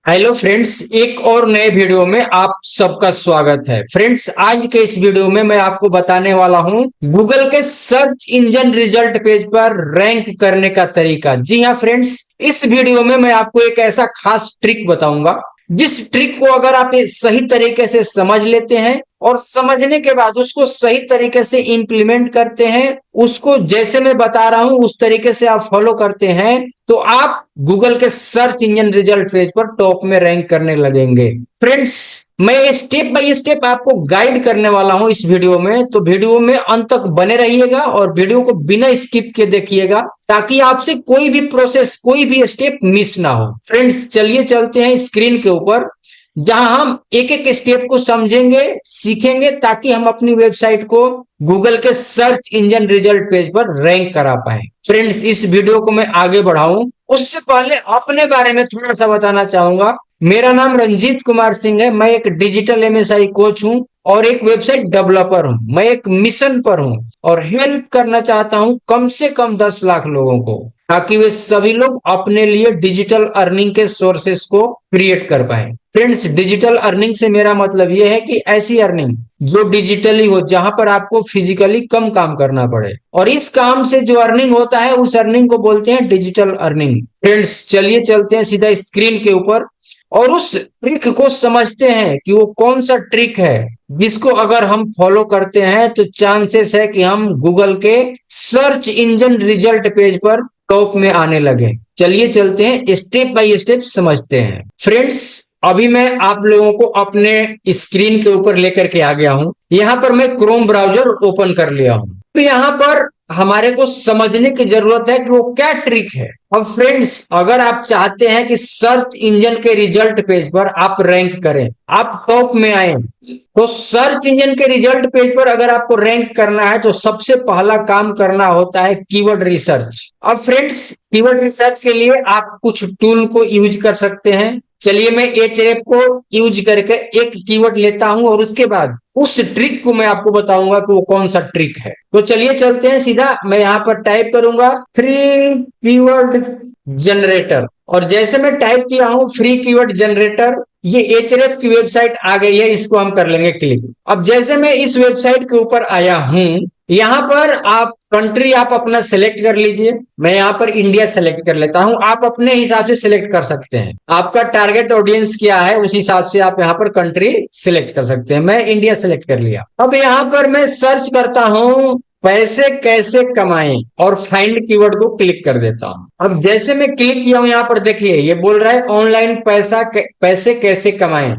Hello friends, एक और नए वीडियो में आप सबका स्वागत है। फ्रेंड्स, आज के इस वीडियो में मैं आपको बताने वाला हूं गूगल के सर्च इंजन रिजल्ट पेज पर रैंक करने का तरीका। जी हां फ्रेंड्स, इस वीडियो में मैं आपको एक ऐसा खास ट्रिक बताऊंगा जिस ट्रिक को अगर आप सही तरीके से समझ लेते हैं और समझने के बाद उसको सही तरीके से इंप्लीमेंट करते हैं, उसको जैसे मैं बता रहा हूं उस तरीके से आप फॉलो करते हैं, तो आप गूगल के सर्च इंजन रिजल्ट पेज पर टॉप में रैंक करने लगेंगे। फ्रेंड्स, मैं स्टेप बाय स्टेप आपको गाइड करने वाला हूं इस वीडियो में, तो वीडियो में अंत तक बने रहिएगा और वीडियो को बिना स्किप के देखिएगा ताकि आपसे कोई भी प्रोसेस, कोई भी स्टेप मिस ना हो। फ्रेंड्स, चलिए चलते हैं स्क्रीन के ऊपर, जहां हम एक एक स्टेप को समझेंगे, सीखेंगे, ताकि हम अपनी वेबसाइट को गूगल के सर्च इंजन रिजल्ट पेज पर रैंक करा पाए। फ्रेंड्स, इस वीडियो को मैं आगे बढ़ाऊं उससे पहले अपने बारे में थोड़ा सा बताना चाहूंगा। मेरा नाम रंजीत कुमार सिंह है। मैं एक डिजिटल एमएसआई कोच हूं और एक वेबसाइट डेवलपर हूं। मैं एक मिशन पर हूं और हेल्प करना चाहता हूं कम से कम 10 लाख लोगों को, ताकि वे सभी लोग अपने लिए डिजिटल अर्निंग के सोर्सेस को क्रिएट कर पाए। फ्रेंड्स, डिजिटल अर्निंग से मेरा मतलब यह है कि ऐसी अर्निंग जो डिजिटली हो, जहां पर आपको फिजिकली कम काम करना पड़े, और इस काम से जो अर्निंग होता है उस अर्निंग को बोलते हैं डिजिटल अर्निंग। फ्रेंड्स, चलिए चलते हैं सीधा स्क्रीन के ऊपर और उस ट्रिक को समझते हैं कि वो कौन सा ट्रिक है जिसको अगर हम फॉलो करते हैं तो चांसेस है कि हम गूगल के सर्च इंजन रिजल्ट पेज पर टॉप में आने लगे। चलिए चलते हैं, स्टेप बाय स्टेप समझते हैं। फ्रेंड्स, अभी मैं आप लोगों को अपने स्क्रीन के ऊपर लेकर के आ गया हूं। यहां पर मैं क्रोम ब्राउजर ओपन कर लिया हूं। तो यहां पर हमारे को समझने की जरूरत है कि वो क्या ट्रिक है। अब फ्रेंड्स, अगर आप चाहते हैं कि सर्च इंजन के रिजल्ट पेज पर आप रैंक करें, आप टॉप में आए, तो सर्च इंजन के रिजल्ट पेज पर अगर आपको रैंक करना है तो सबसे पहला काम करना होता है कीवर्ड रिसर्च। अब फ्रेंड्स, कीवर्ड रिसर्च के लिए आप कुछ टूल को यूज कर सकते हैं। चलिए मैं एचरेफ को यूज करके एक कीवर्ड लेता हूं और उसके बाद उस ट्रिक को मैं आपको बताऊंगा कि वो कौन सा ट्रिक है। तो चलिए चलते हैं सीधा, मैं यहां पर टाइप करूंगा फ्री कीवर्ड जनरेटर, और जैसे मैं टाइप किया हूं फ्री कीवर्ड जनरेटर, ये एचरेफ की वेबसाइट आ गई है। इसको हम कर लेंगे क्लिक। अब जैसे मैं इस वेबसाइट के ऊपर आया हूं, यहां पर आप कंट्री आप अपना सिलेक्ट कर लीजिए। मैं यहां पर इंडिया सेलेक्ट कर लेता हूं। आप अपने हिसाब से सिलेक्ट कर सकते हैं, आपका टारगेट ऑडियंस क्या है उस हिसाब से आप यहां पर कंट्री सिलेक्ट कर सकते हैं। मैं इंडिया सेलेक्ट कर लिया। अब यहां पर मैं सर्च करता हूं पैसे कैसे कमाएं और फाइंड कीवर्ड को क्लिक कर देता हूं। अब जैसे मैं क्लिक किया हूं, यहां पर देखिए ये बोल रहा है ऑनलाइन पैसे कैसे कमाएं।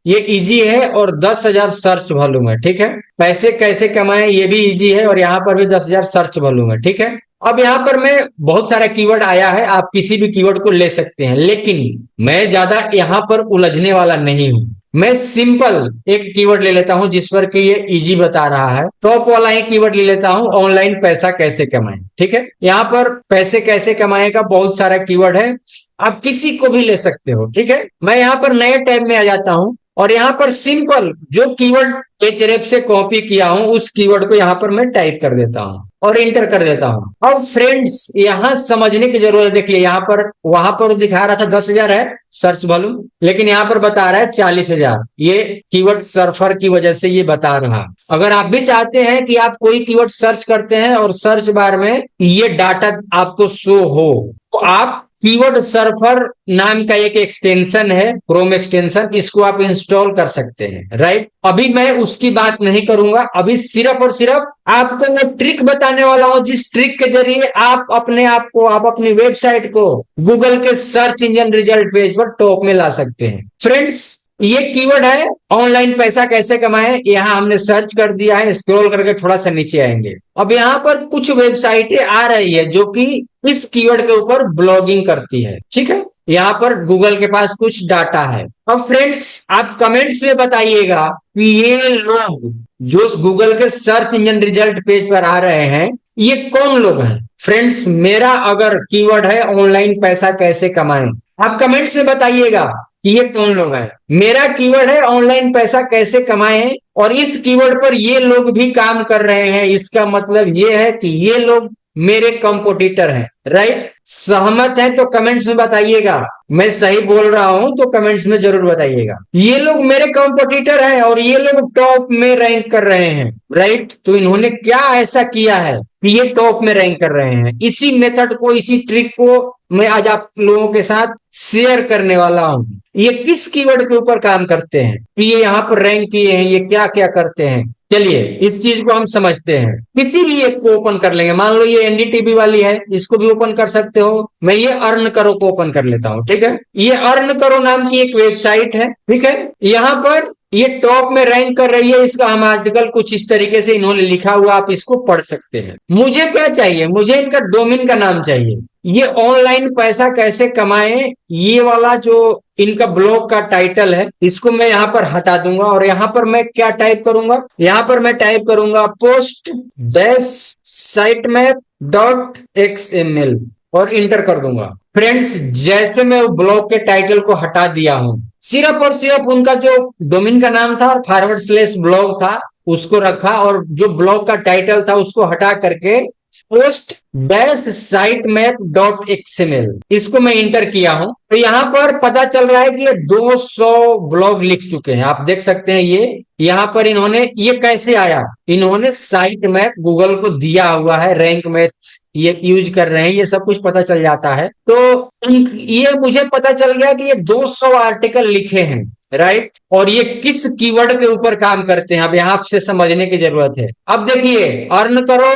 ये इजी है और 10,000 सर्च वॉल्यूम है। ठीक है, पैसे कैसे कमाएं ये भी इजी है और यहाँ पर भी 10,000 सर्च वॉल्यूम है। ठीक है, अब यहाँ पर मैं बहुत सारा कीवर्ड आया है, आप किसी भी कीवर्ड को ले सकते हैं, लेकिन मैं ज्यादा यहाँ पर उलझने वाला नहीं हूं। मैं सिंपल एक कीवर्ड ले लेता हूं जिस पर कि ये इजी बता रहा है। टॉप वाला ही कीवर्ड ले लेता हूं, ऑनलाइन पैसा कैसे कमाएं। ठीक है, यहाँ पर पैसे कैसे कमाएं का बहुत सारा कीवर्ड है, आप किसी को भी ले सकते हो। ठीक है, मैं यहाँ पर नए टैब में आ जाता हूं और यहाँ पर सिंपल जो कीवर्ड एचरेफ से कॉपी किया हूं उस कीवर्ड को यहाँ पर मैं टाइप कर देता हूं और इंटर कर देता हूं। अब फ्रेंड्स, यहाँ समझने की जरूरत है। देखिए यहाँ पर, वहां पर दिखा रहा था 10,000 है सर्च वॉल्यूम, लेकिन यहाँ पर बता रहा है 40,000। ये कीवर्ड सर्फर की वजह से ये बता रहा है। अगर आप भी चाहते हैं कि आप कोई कीवर्ड सर्च करते हैं और सर्च बार में ये डाटा आपको शो हो, तो आप कीवर्ड सर्फर नाम का एक एक्सटेंशन है, क्रोम एक्सटेंशन, इसको आप इंस्टॉल कर सकते हैं। राइट, अभी मैं उसकी बात नहीं करूंगा। अभी सिर्फ और सिर्फ आपको मैं ट्रिक बताने वाला हूं जिस ट्रिक के जरिए आप अपने आप को, आप अपनी वेबसाइट को गूगल के सर्च इंजन रिजल्ट पेज पर टॉप में ला सकते हैं। फ्रेंड्स, ये कीवर्ड है ऑनलाइन पैसा कैसे कमाएं। यहाँ हमने सर्च कर दिया है, स्क्रॉल करके थोड़ा सा नीचे आएंगे। अब यहाँ पर कुछ वेबसाइटें आ रही है जो कि इस कीवर्ड के ऊपर ब्लॉगिंग करती है। ठीक है, यहाँ पर गूगल के पास कुछ डाटा है। अब फ्रेंड्स, आप कमेंट्स में बताइएगा कि ये लोग जो गूगल के सर्च इंजन रिजल्ट पेज पर आ रहे हैं ये कौन लोग हैं। फ्रेंड्स, मेरा अगर कीवर्ड है ऑनलाइन पैसा कैसे कमाएं, आप कमेंट्स में बताइएगा कि ये कौन लोग हैं। मेरा कीवर्ड है ऑनलाइन पैसा कैसे कमाएं और इस कीवर्ड पर ये लोग भी काम कर रहे हैं। इसका मतलब ये है कि ये लोग मेरे कंपटीटर हैं। राइट? सहमत है तो कमेंट्स में बताइएगा, मैं सही बोल रहा हूं तो कमेंट्स में जरूर बताइएगा। ये लोग मेरे कॉम्पिटिटर हैं और ये लोग टॉप में रैंक कर रहे हैं, राइट? तो इन्होंने क्या ऐसा किया है कि ये टॉप में रैंक कर रहे हैं? इसी मेथड को, इसी ट्रिक को मैं आज आप लोगों के साथ शेयर करने वाला हूं। ये किस कीवर्ड के ऊपर काम करते हैं कि ये यहाँ पर रैंक किए हैं, ये क्या क्या करते हैं? चलिए इस चीज को हम समझते हैं। किसी भी एक को ओपन कर लेंगे, मान लो ये एनडीटीवी वाली है, इसको भी ओपन कर सकते हो। मैं ये अर्न करो को ओपन कर लेता हूँ, ठीक है? ये अर्न करो नाम की एक वेबसाइट है, ठीक है? यहाँ पर ये टॉप में रैंक कर रही है। इसका हम आर्टिकल कुछ इस तरीके से इन्होंने लिखा हुआ, आप इसको पढ़ सकते हैं। मुझे क्या चाहिए? मुझे इनका डोमेन का नाम चाहिए। ये ऑनलाइन पैसा कैसे कमाएं, ये वाला जो इनका ब्लॉग का टाइटल है, इसको मैं यहां पर हटा दूंगा और यहां पर मैं क्या टाइप करूंगा? यहां पर मैं टाइप करूंगा post dash site map dot XML और इंटर कर दूंगा। फ्रेंड्स, जैसे मैं ब्लॉग के टाइटल को हटा दिया हूं, सिर्फ और सिर्फ उनका जो डोमेन का नाम था और फॉरवर्ड स्लैश ब्लॉग था उसको रखा, और जो ब्लॉग का टाइटल था उसको हटा करके post dash site map dot XML इसको मैं इंटर किया हूं। तो यहां पर पता चल रहा है कि ये 200 ब्लॉग लिख चुके हैं। आप देख सकते हैं ये यहां पर इन्होंने, ये कैसे आया? इन्होंने साइट मैप गूगल को दिया हुआ है, रैंक मैथ ये यूज कर रहे हैं, ये सब कुछ पता चल जाता है। तो ये मुझे पता चल गया कि ये 200 आर्टिकल लिखे हैं, राइट? और ये किस कीवर्ड के ऊपर काम करते हैं, अब यहां से समझने की जरूरत है। अब देखिए, अर्न करो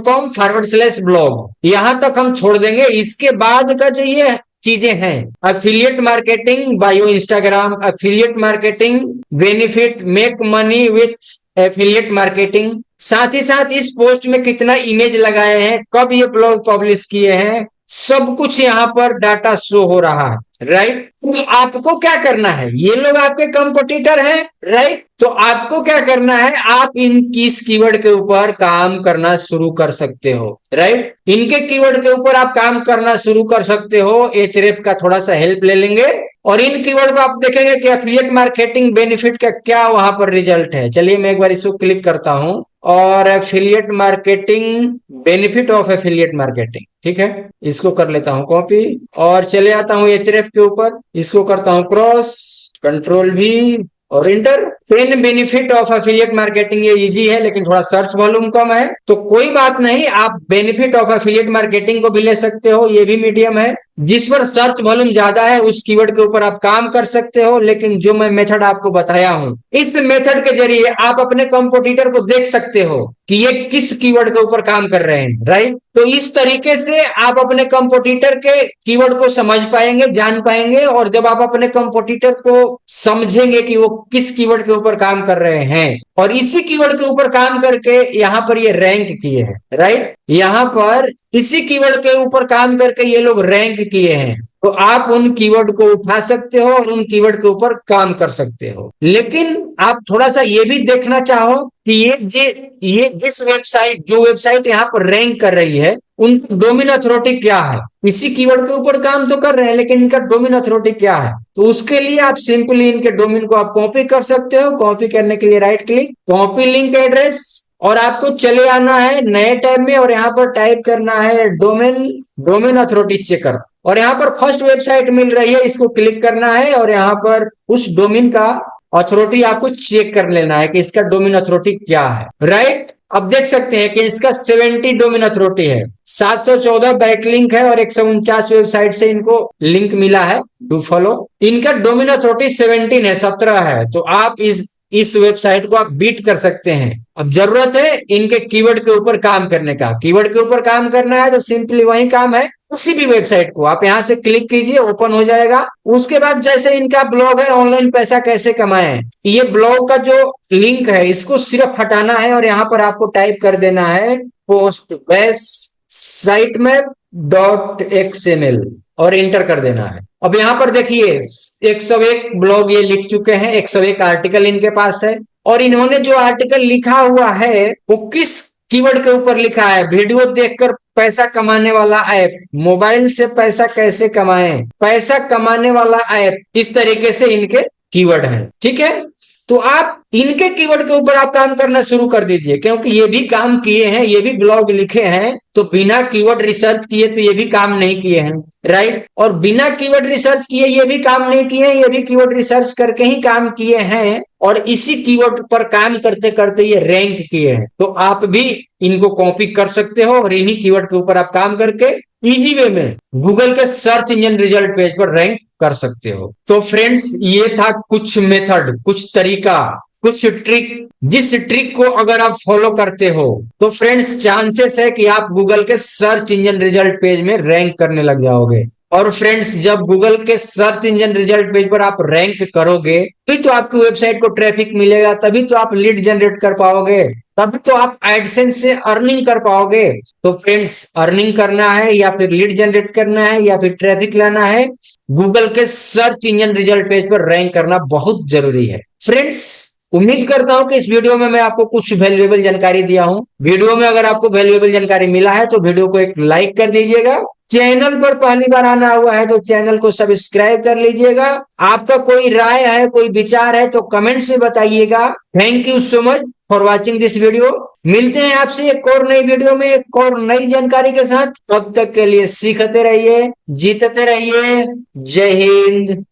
.com फॉरवर्ड स्लैश ब्लॉग, यहां तक हम छोड़ देंगे। इसके बाद का जो ये चीजें हैं, affiliate marketing, bio Instagram, affiliate marketing, benefit, make money with affiliate marketing, साथ ही साथ इस पोस्ट में कितना इमेज लगाए हैं, कब ये ब्लॉग पब्लिश किए हैं, सब कुछ यहाँ पर डाटा शो हो रहा है, राइट? तो आपको क्या करना है? ये लोग आपके कंपटीटर हैं, राइट? तो आपको क्या करना है? आप इस कीवर्ड के ऊपर काम करना शुरू कर सकते हो, राइट? इनके कीवर्ड के ऊपर आप काम करना शुरू कर सकते हो। एचरेफ का थोड़ा सा हेल्प ले लेंगे और इन कीवर्ड को आप देखेंगे कि एफिलिएट मार्केटिंग बेनिफिट का क्या वहां पर रिजल्ट है। चलिए मैं एक बार इसको क्लिक करता हूं और affiliate marketing, benefit of affiliate marketing, ठीक है, इसको कर लेता हूं कॉपी और चले आता हूं एचरेफ के ऊपर, इसको करता हूं क्रॉस, कंट्रोल भी और inter. 10 benefit of affiliate marketing, ये इजी है लेकिन थोड़ा सर्च वॉल्यूम कम है, तो कोई बात नहीं, आप बेनिफिट ऑफ एफिलिएट मार्केटिंग को भी ले सकते हो, ये भी मीडियम है। जिस पर सर्च वॉल्यूम ज्यादा है उस कीवर्ड के ऊपर आप काम कर सकते हो, लेकिन जो मैं मेथड आपको बताया हूं, इस मेथड के जरिए आप अपने कंपटीटर को देख सकते हो कि ये किस कीवर्ड के ऊपर काम कर रहे हैं, राइट? तो इस तरीके से आप अपने कंपटीटर के कीवर्ड को समझ पाएंगे, जान पाएंगे, और जब आप अपने कंपटीटर को समझेंगे कि वो किस कीवर्ड के ऊपर काम कर रहे हैं और इसी कीवर्ड के ऊपर काम करके यहां पर ये रैंक किए हैं, राइट? यहां पर इसी कीवर्ड के ऊपर काम करके ये लोग रैंक किए हैं, तो आप उन कीवर्ड को उठा सकते हो और उन कीवर्ड के ऊपर काम कर सकते हो। लेकिन आप थोड़ा सा ये भी देखना चाहो कि ये जिस वेबसाइट, जो वेबसाइट यहाँ पर रैंक कर रही है, उनकी डोमेन अथॉरिटी क्या है? इसी कीवर्ड के ऊपर काम तो कर रहे हैं लेकिन इनका डोमेन अथॉरिटी क्या है? तो उसके लिए आप सिंपली इनके डोमेन को आप कॉपी कर सकते हो। कॉपी करने के लिए right click, copy link address, और आपको चले आना है नए टैब में और यहाँ पर टाइप करना है डोमेन अथॉरिटी चेकर, और यहाँ पर फर्स्ट वेबसाइट मिल रही है, इसको क्लिक करना है और यहाँ पर उस डोमेन का अथॉरिटी आपको चेक कर लेना है कि इसका डोमेन अथॉरिटी क्या है, राइट? अब देख सकते हैं कि इसका 70 डोमेन अथॉरिटी है, 714 बैकलिंक है और 149 वेबसाइट से इनको लिंक मिला है, डू फॉलो। इनका डोमेन अथॉरिटी 17 है, 17 है, तो आप इस वेबसाइट को आप बीट कर सकते हैं। अब जरूरत है इनके कीवर्ड के ऊपर काम करने का। कीवर्ड के ऊपर काम करना है तो सिंपली वही काम है, किसी भी वेबसाइट को आप यहां से क्लिक कीजिए, ओपन हो जाएगा। उसके बाद जैसे इनका ब्लॉग है ऑनलाइन पैसा कैसे कमाएं, ये ब्लॉग का जो लिंक है इसको सिर्फ हटाना है और यहाँ पर आपको टाइप कर देना है post base site map dot XML और इंटर कर देना है। अब यहाँ पर देखिए 101 ब्लॉग ये लिख चुके हैं, 101 आर्टिकल इनके पास है, और इन्होंने जो आर्टिकल लिखा हुआ है वो किस कीवर्ड के ऊपर लिखा है? वीडियो देखकर पैसा कमाने वाला ऐप, मोबाइल से पैसा कैसे कमाएं, पैसा कमाने वाला ऐप, इस तरीके से इनके कीवर्ड हैं, ठीक है? तो आप इनके कीवर्ड के ऊपर आप काम करना शुरू कर दीजिए, क्योंकि ये भी काम किए हैं, ये भी ब्लॉग लिखे हैं, तो बिना कीवर्ड रिसर्च किए तो ये भी काम नहीं किए हैं, राइट। और बिना कीवर्ड रिसर्च किए ये भी काम नहीं किए हैं, ये भी कीवर्ड रिसर्च करके ही काम किए हैं, और इसी कीवर्ड पर काम करते करते ये रैंक किए हैं। तो आप भी इनको कॉपी कर सकते हो और इन्हीं कीवर्ड के ऊपर आप काम करके इजी वे में गूगल के सर्च इंजन रिजल्ट पेज पर रैंक कर सकते हो। तो फ्रेंड्स, ये था कुछ मेथड, कुछ तरीका, कुछ ट्रिक, जिस ट्रिक को अगर आप फॉलो करते हो तो फ्रेंड्स चांसेस है कि आप गूगल के सर्च इंजन रिजल्ट पेज में रैंक करने लग जाओगे। और फ्रेंड्स, जब गूगल के सर्च इंजन रिजल्ट पेज पर आप रैंक करोगे तभी तो आपकी वेबसाइट को ट्रैफिक मिलेगा, तभी तो आप लीड जनरेट कर पाओगे, तभी तो आप एडसेंस से अर्निंग कर पाओगे। तो फ्रेंड्स, अर्निंग करना है या फिर लीड जनरेट करना है या फिर ट्रैफिक लाना है, गूगल के सर्च इंजन रिजल्ट पेज पर रैंक करना बहुत जरूरी है। फ्रेंड्स, उम्मीद करता हूं कि इस वीडियो में मैं आपको कुछ वैल्यूएबल जानकारी दिया हूं। वीडियो में अगर आपको वैल्यूएबल जानकारी मिला है तो वीडियो को एक लाइक कर दीजिएगा। चैनल पर पहली बार आना हुआ है तो चैनल को सब्सक्राइब कर लीजिएगा। आपका कोई राय है, कोई विचार है तो कमेंट्स में बताइएगा। Thank you so much for watching this video. मिलते हैं आपसे एक और नई वीडियो में एक और नई जानकारी के साथ। तब तक के लिए सीखते रहिए, जीतते रहिए। जय हिंद।